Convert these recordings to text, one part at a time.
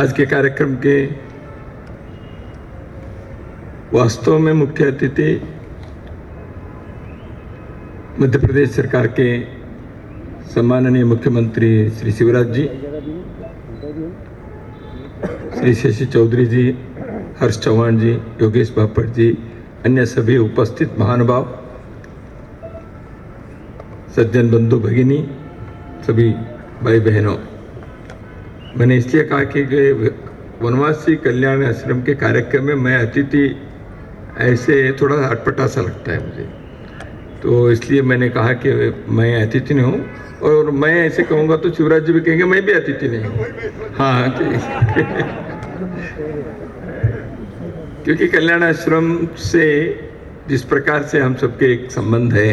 आज के कार्यक्रम के वास्तव में मुख्य अतिथि मध्य प्रदेश सरकार के सम्माननीय मुख्यमंत्री श्री शिवराज जी, श्री शशि चौधरी जी, हर्ष चौहान जी, योगेश बापट जी, अन्य सभी उपस्थित महानुभाव, सज्जन बंधु भगिनी, सभी भाई बहनों, मैंने इसलिए कहा कि वनवासी कल्याण आश्रम के कार्यक्रम में मैं अतिथि ऐसे थोड़ा अटपटा सा लगता है मुझे, तो इसलिए मैंने कहा कि मैं अतिथि नहीं हूँ। और मैं ऐसे कहूँगा तो शिवराज जी भी कहेंगे मैं भी अतिथि नहीं हूँ। हाँ क्योंकि कल्याण आश्रम से जिस प्रकार से हम सबके एक संबंध है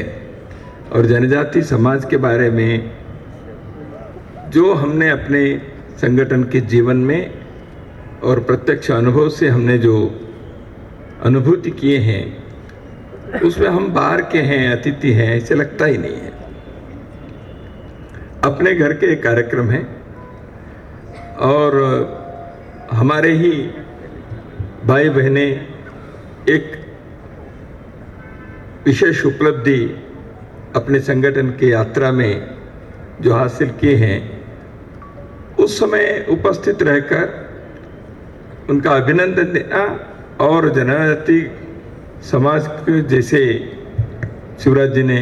और जनजाति समाज के बारे में जो हमने अपने संगठन के जीवन में और प्रत्यक्ष अनुभव से हमने जो अनुभूति किए हैं उसमें हम बाहर के हैं, अतिथि हैं, ऐसे लगता ही नहीं है। अपने घर के एक कार्यक्रम है और हमारे ही भाई बहने एक विशेष उपलब्धि अपने संगठन की यात्रा में जो हासिल किए हैं, उस समय उपस्थित रहकर उनका अभिनंदन देना और जनजाति समाज के जैसे शिवराज जी ने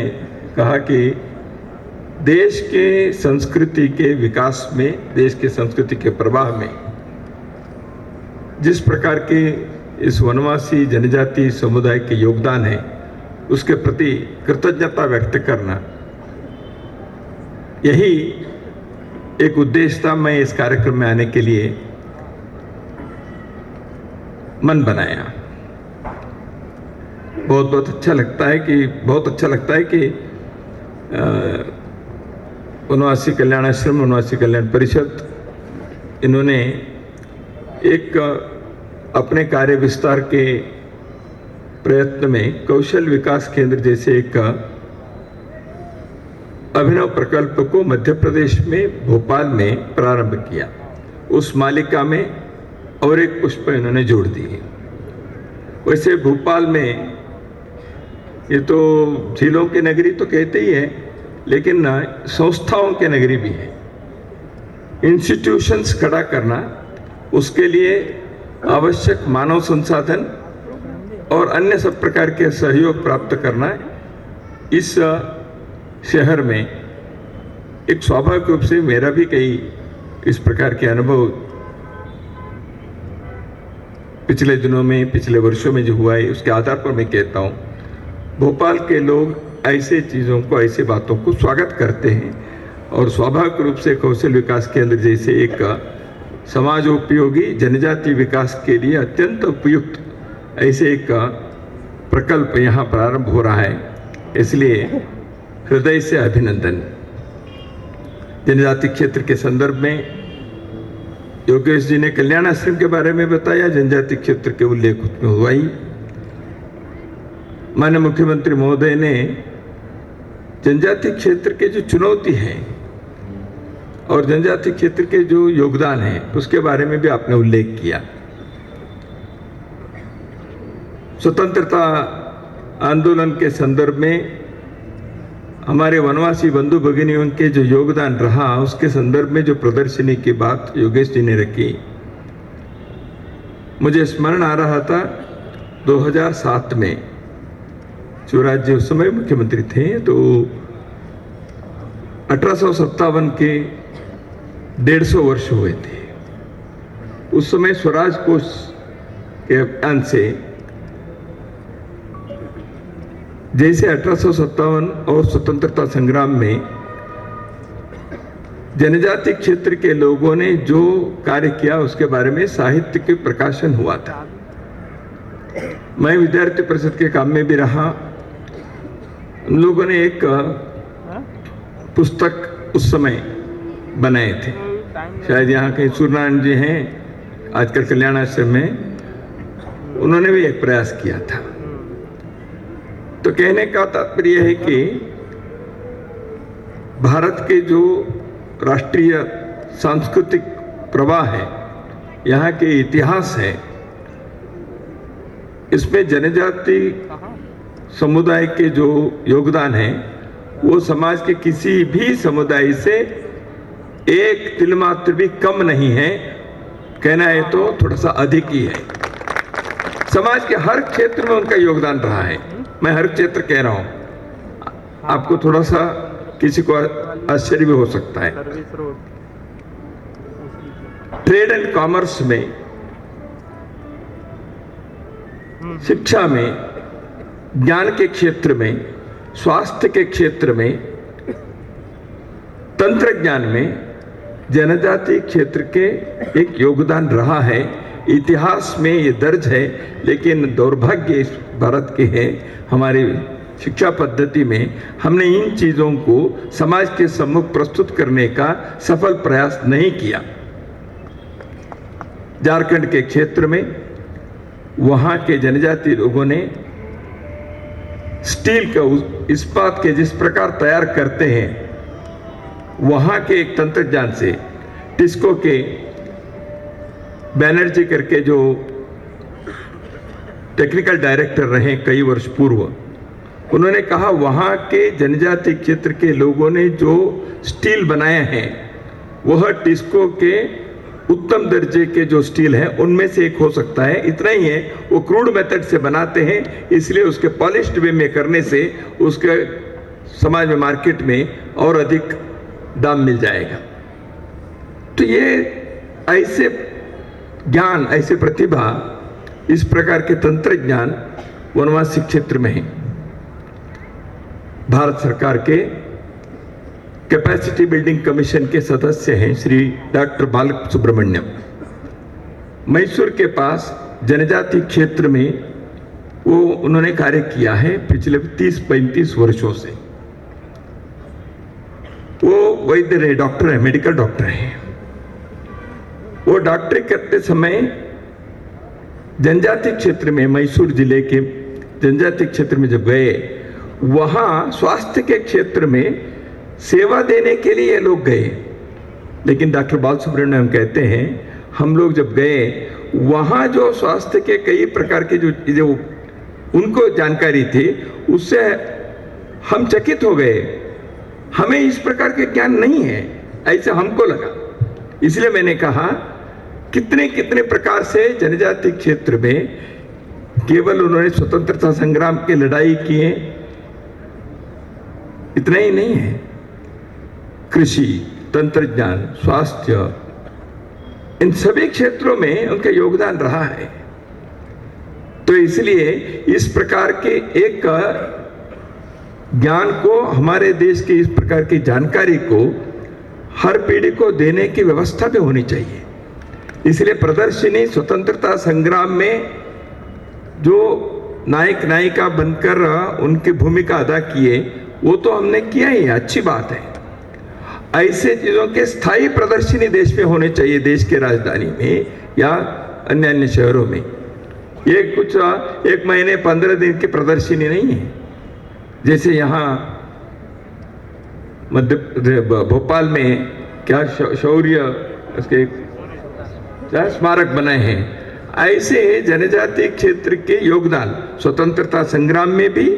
कहा कि देश के संस्कृति के विकास में, देश के संस्कृति के प्रवाह में जिस प्रकार के इस वनवासी जनजाति समुदाय के योगदान है उसके प्रति कृतज्ञता व्यक्त करना, यही एक उद्देश्य था। मैं इस कार्यक्रम में आने के लिए मन बनाया। बहुत अच्छा लगता है कि वनवासी कल्याण आश्रम, वनवासी कल्याण परिषद, इन्होंने एक अपने कार्य विस्तार के प्रयत्न में कौशल विकास केंद्र जैसे एक अभिनव प्रकल्प को मध्य प्रदेश में भोपाल में प्रारंभ किया। उस मालिका में और एक पुष्प इन्होंने जोड़ दी है। वैसे भोपाल में ये तो झीलों की नगरी तो कहते ही है, लेकिन संस्थाओं की नगरी भी है। इंस्टीट्यूशंस खड़ा करना, उसके लिए आवश्यक मानव संसाधन और अन्य सब प्रकार के सहयोग प्राप्त करना, इस शहर में एक स्वाभाविक रूप से मेरा भी कई इस प्रकार के अनुभव पिछले दिनों में, पिछले वर्षों में जो हुआ है, उसके आधार पर मैं कहता हूँ भोपाल के लोग ऐसे चीज़ों को, ऐसे बातों को स्वागत करते हैं और स्वाभाविक रूप से कौशल विकास केंद्र जैसे एक समाज उपयोगी जनजाति विकास के लिए अत्यंत उपयुक्त ऐसे एक प्रकल्प यहाँ प्रारंभ हो रहा है। इसलिए हृदय से अभिनंदन। जनजाति क्षेत्र के संदर्भ में योगेश जी ने कल्याण आश्रम के बारे में बताया, जनजाति क्षेत्र के उल्लेख उसमें हुआ ही। माननीय मुख्यमंत्री महोदय ने जनजाति क्षेत्र के जो चुनौती है और जनजाति क्षेत्र के जो योगदान है उसके बारे में भी आपने उल्लेख किया। स्वतंत्रता आंदोलन के संदर्भ में हमारे वनवासी बंधु भगिनियों के जो योगदान रहा, उसके संदर्भ में जो प्रदर्शनी की बात योगेश जी ने रखी, मुझे स्मरण आ रहा था 2007 में शिवराज जी उस समय मुख्यमंत्री थे, तो 1857 के 150 वर्ष हुए थे। उस समय स्वराज कोष के अभियान से जैसे 1857 और स्वतंत्रता संग्राम में जनजाति क्षेत्र के लोगों ने जो कार्य किया उसके बारे में साहित्य के प्रकाशन हुआ था। मैं विद्यार्थी परिषद के काम में भी रहा। उन लोगों ने एक पुस्तक उस समय बनाए थे, शायद यहाँ कहीं सूर्यनारायण जी हैं आजकल कल्याण आश्रम में, उन्होंने भी एक प्रयास किया था। तो कहने का तात्पर्य है कि भारत के जो राष्ट्रीय सांस्कृतिक प्रवाह है यहाँ के इतिहास है, इसमें जनजाति समुदाय के जो योगदान है वो समाज के किसी भी समुदाय से एक तिल मात्र भी कम नहीं है, कहना है तो थोड़ा सा अधिक ही है। समाज के हर क्षेत्र में उनका योगदान रहा है। मैं हर क्षेत्र कह रहा हूं, आपको थोड़ा सा किसी को आश्चर्य भी हो सकता है। ट्रेड एंड कॉमर्स में, शिक्षा में, ज्ञान के क्षेत्र में, स्वास्थ्य के क्षेत्र में, तंत्रज्ञान में जनजाति क्षेत्र के एक योगदान रहा है। इतिहास में ये दर्ज है, लेकिन दुर्भाग्य इस भारत के है, हमारी शिक्षा पद्धति में हमने इन चीजों को समाज के सम्मुख प्रस्तुत करने का सफल प्रयास नहीं किया। झारखंड के क्षेत्र में वहां के जनजाति लोगों ने स्टील का, इस्पात के जिस प्रकार तैयार करते हैं, वहां के एक तंत्रज्ञान से, टिस्को के बैनर्जी करके जो टेक्निकल डायरेक्टर रहे कई वर्ष पूर्व, उन्होंने कहा वहां के जनजाति क्षेत्र के लोगों ने जो स्टील बनाया है वह टिस्को के उत्तम दर्जे के जो स्टील है उनमें से एक हो सकता है। इतना ही है, वो क्रूड मेथड से बनाते हैं, इसलिए उसके पॉलिश्ड वे में करने से उसके समाज में, मार्केट में और अधिक दाम मिल जाएगा। तो ये ऐसे ज्ञान, ऐसे प्रतिभा, इस प्रकार के तंत्रज्ञान वनवासी क्षेत्र में है। भारत सरकार के कैपेसिटी बिल्डिंग कमीशन के सदस्य हैं श्री डॉक्टर बालसुब्रमण्यम। मैसूर के पास जनजाति क्षेत्र में वो उन्होंने कार्य किया है पिछले 30-35 वर्षों से। वो वैद्य रहे, डॉक्टर है, मेडिकल डॉक्टर है। वो डॉक्टरी करते समय जनजाति क्षेत्र में, मैसूर जिले के जनजाति क्षेत्र में जब गए, वहां स्वास्थ्य के क्षेत्र में सेवा देने के लिए ये लोग गए। लेकिन डॉक्टर बालसुब्रमण्यम कहते हैं, हम लोग जब गए वहां जो स्वास्थ्य के कई प्रकार के जो उनको जानकारी थी, उससे हम चकित हो गए। हमें इस प्रकार के ज्ञान नहीं है, ऐसा हमको लगा। इसलिए मैंने कहा कितने कितने प्रकार से जनजाति क्षेत्र में केवल उन्होंने स्वतंत्रता संग्राम के लड़ाई किए, इतना ही नहीं है, कृषि, तंत्रज्ञान, स्वास्थ्य, इन सभी क्षेत्रों में उनका योगदान रहा है। तो इसलिए इस प्रकार के एक ज्ञान को, हमारे देश की इस प्रकार की जानकारी को हर पीढ़ी को देने की व्यवस्था भी होनी चाहिए। इसलिए प्रदर्शनी स्वतंत्रता संग्राम में जो नायक नायिका बनकर उनकी भूमिका अदा किए, वो तो हमने किया ही, अच्छी बात है। ऐसे चीजों के स्थायी प्रदर्शनी देश में होने चाहिए, देश के राजधानी में या अन्य अन्य शहरों में। ये कुछ 1 महीने 15 दिन की प्रदर्शनी नहीं है। जैसे यहाँ भोपाल में क्या शौर्य उसके क्या स्मारक बनाए हैं, ऐसे जनजाति क्षेत्र के योगदान स्वतंत्रता संग्राम में भी,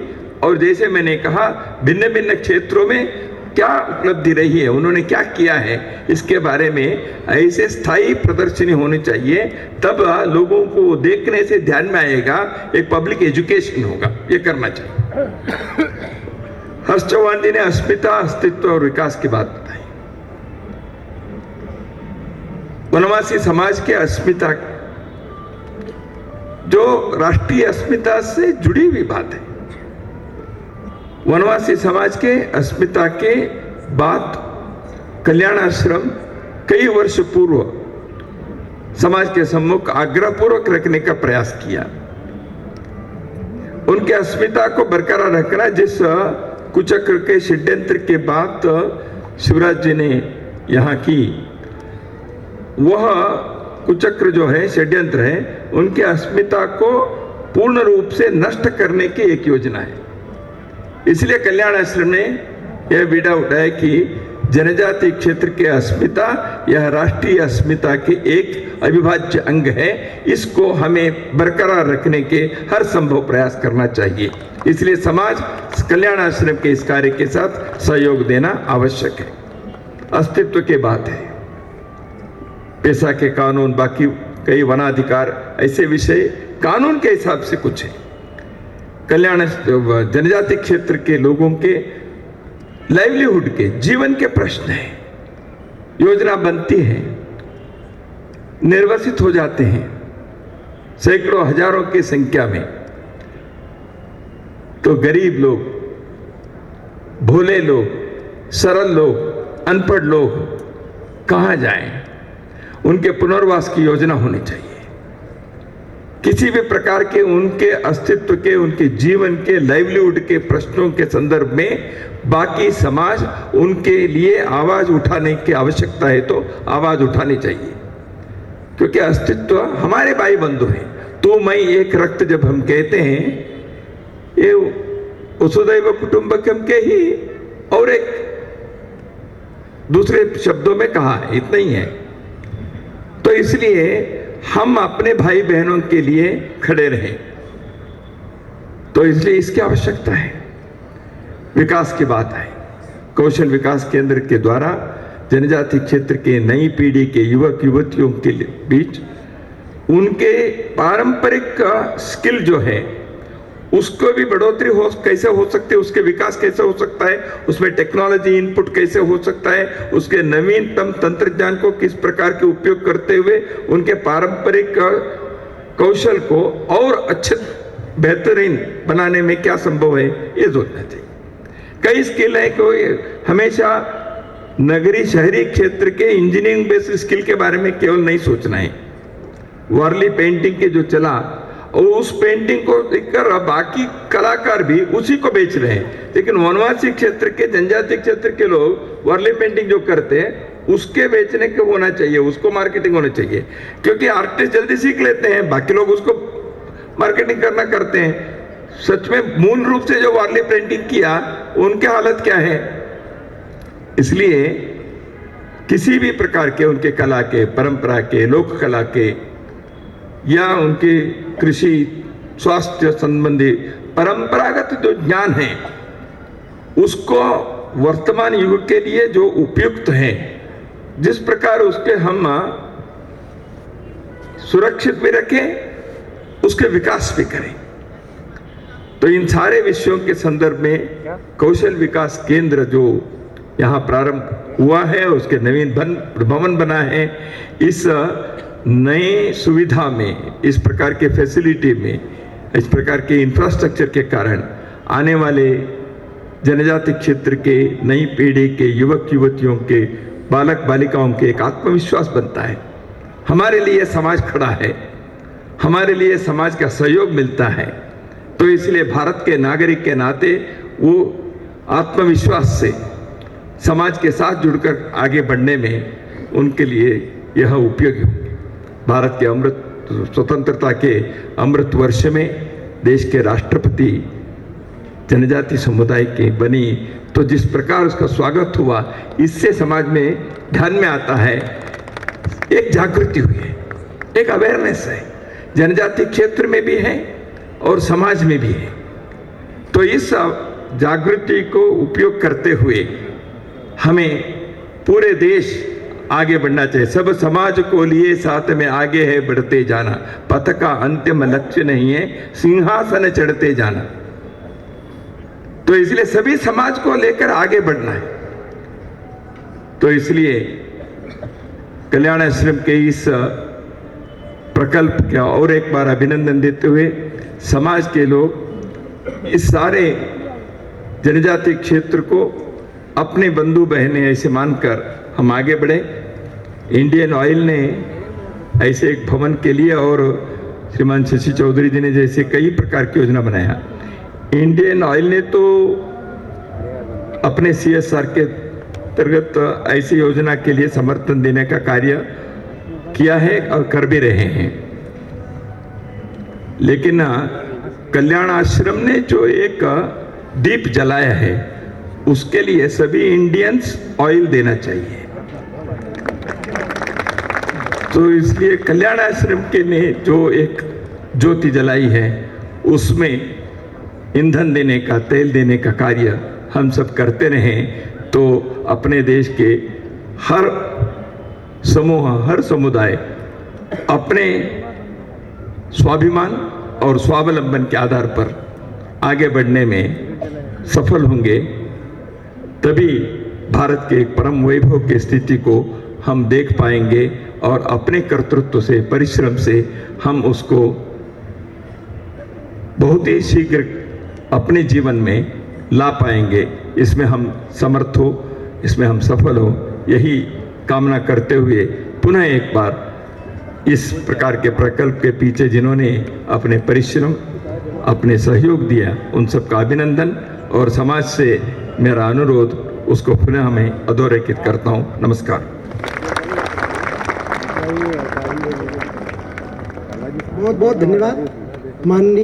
और जैसे मैंने कहा भिन्न भिन्न क्षेत्रों में क्या उपलब्धि रही है, उन्होंने क्या किया है, इसके बारे में ऐसे स्थायी प्रदर्शनी होनी चाहिए। तब लोगों को देखने से ध्यान में आएगा, एक पब्लिक एजुकेशन होगा, ये करना चाहिए। हर्ष चौहान जी ने अस्मिता, अस्तित्व और विकास की बात बताई। वनवासी समाज के अस्मिता, जो राष्ट्रीय अस्मिता से जुड़ी हुई बात है। वनवासी समाज के अस्मिता के बाद कल्याण आश्रम कई वर्ष पूर्व समाज के सम्मुख आग्रहपूर्वक रखने का प्रयास किया। उनके अस्मिता को बरकरार रखना, जिस कुचक्र के षड्यंत्र के बाद शिवराज जी ने यहाँ की, वह कुचक्र जो है, षड्यंत्र है, उनके अस्मिता को पूर्ण रूप से नष्ट करने की एक योजना है। इसलिए कल्याण आश्रम ने यह बीड़ा उठाया कि जनजाति क्षेत्र के अस्मिता, यह राष्ट्रीय अस्मिता के एक अविभाज्य अंग है। इसको हमें बरकरार रखने के हर संभव प्रयास करना चाहिए। इसलिए समाज कल्याण आश्रम के इस कार्य के साथ सहयोग देना आवश्यक है। अस्तित्व की बात है, पेशा के कानून, बाकी कई वनाधिकार, ऐसे विषय कानून के हिसाब से कुछ है। कल्याण जनजाति क्षेत्र के लोगों के लाइवलीहुड के, जीवन के प्रश्न है। योजना बनती है, निर्वासित हो जाते हैं सैकड़ों हजारों की संख्या में, तो गरीब लोग, भोले लोग, सरल लोग, अनपढ़ लोग कहां जाएं? उनके पुनर्वास की योजना होनी चाहिए। किसी भी प्रकार के उनके अस्तित्व के, उनके जीवन के, लाइवलीहुड के प्रश्नों के संदर्भ में बाकी समाज उनके लिए आवाज उठाने की आवश्यकता है तो आवाज उठानी चाहिए, क्योंकि अस्तित्व हमारे भाई बंधु हैं। तो मैं एक रक्त जब हम कहते हैं, ये वसुधैव कुटुंबकम के ही और एक दूसरे शब्दों में कहा है, इतना ही है। तो इसलिए हम अपने भाई बहनों के लिए खड़े रहें, तो इसलिए इसकी आवश्यकता है। विकास की बात है, कौशल विकास केंद्र के द्वारा जनजाति क्षेत्र के नई पीढ़ी के युवक युवतियों के बीच उनके पारंपरिक स्किल जो है उसको भी बढ़ोतरी कैसे हो सकती है, उसके विकास कैसे हो सकता है, उसमें टेक्नोलॉजी इनपुट कैसे हो सकता है, उसके नवीनतम तंत्रज्ञान को किस प्रकार के उपयोग करते हुए उनके पारंपरिक कौशल को और अच्छे बेहतरीन बनाने में क्या संभव है, ये सोचना चाहिए। कई स्किल है, कोई हमेशा नगरी शहरी क्षेत्र के इंजीनियरिंग बेस्ड स्किल के बारे में केवल नहीं सोचना है। वारली पेंटिंग के जो चला, और उस पेंटिंग को देखकर बाकी कलाकार भी उसी को बेच रहे हैं, लेकिन वनवासी क्षेत्र के, जनजाति क्षेत्र के लोग वारली पेंटिंग जो करते हैं उसके बेचने को होना चाहिए, उसको मार्केटिंग होना चाहिए, क्योंकि आर्टिस्ट जल्दी सीख लेते हैं, बाकी लोग उसको मार्केटिंग करना करते हैं। सच में मूल रूप से जो वारली पेंटिंग किया उनकी हालत क्या है? इसलिए किसी भी प्रकार के उनके कला के, परंपरा के, लोक कला के या उनके कृषि स्वास्थ्य संबंधी परंपरागत जो ज्ञान है उसको वर्तमान युग के लिए जो उपयुक्त है, जिस प्रकार उसके हम सुरक्षित भी रखें, उसके विकास भी करें। तो इन सारे विषयों के संदर्भ में कौशल विकास केंद्र जो यहाँ प्रारंभ हुआ है, उसके नवीन भवन बना है, इस नए सुविधा में, इस प्रकार के फैसिलिटी में, इस प्रकार के इंफ्रास्ट्रक्चर के कारण आने वाले जनजाति क्षेत्र के नई पीढ़ी के युवक युवतियों के, बालक बालिकाओं के एक आत्मविश्वास बनता है। हमारे लिए समाज खड़ा है, हमारे लिए समाज का सहयोग मिलता है। तो इसलिए भारत के नागरिक के नाते वो आत्मविश्वास से समाज के साथ जुड़कर आगे बढ़ने में उनके लिए यह उपयोगी होगी। भारत के स्वतंत्रता के अमृत वर्ष में देश के राष्ट्रपति जनजाति समुदाय के बनी, तो जिस प्रकार उसका स्वागत हुआ, इससे समाज में ध्यान में आता है, एक जागृति हुई है, एक अवेयरनेस है, जनजाति क्षेत्र में भी है और समाज में भी है। तो इस जागृति को उपयोग करते हुए हमें पूरे देश आगे बढ़ना चाहिए। सब समाज को लिए साथ में आगे है बढ़ते जाना, पथ का अंतिम लक्ष्य नहीं है सिंहासन चढ़ते जाना। तो इसलिए सभी समाज को लेकर आगे बढ़ना है। तो इसलिए कल्याण आश्रम के इस प्रकल्प का और एक बार अभिनंदन देते हुए समाज के लोग इस सारे जनजाति क्षेत्र को अपने बंधु बहने ऐसे मानकर हम आगे बढ़े। इंडियन ऑयल ने ऐसे एक भवन के लिए और श्रीमान शशि चौधरी जी ने जैसे कई प्रकार की योजना बनाया। इंडियन ऑयल ने तो अपने CSR के अंतर्गत ऐसी योजना के लिए समर्थन देने का कार्य किया है और कर भी रहे हैं, लेकिन कल्याण आश्रम ने जो एक दीप जलाया है उसके लिए सभी इंडियंस ऑयल देना चाहिए। तो इसलिए कल्याण आश्रम के ने जो एक ज्योति जलाई है, उसमें ईंधन देने का, तेल देने का कार्य हम सब करते रहें तो अपने देश के हर समूह, हर समुदाय अपने स्वाभिमान और स्वावलंबन के आधार पर आगे बढ़ने में सफल होंगे। तभी भारत के एक परम वैभव की स्थिति को हम देख पाएंगे और अपने कर्तृत्व से, परिश्रम से हम उसको बहुत ही शीघ्र अपने जीवन में ला पाएंगे। इसमें हम समर्थ हो, इसमें हम सफल हो, यही कामना करते हुए पुनः एक बार इस प्रकार के प्रकल्प के पीछे जिन्होंने अपने परिश्रम, अपने सहयोग दिया, उन सबका अभिनंदन और समाज से मेरा अनुरोध उसको पुनः मैं अधोरेखित करता हूँ। नमस्कार। बहुत बहुत धन्यवाद माननीय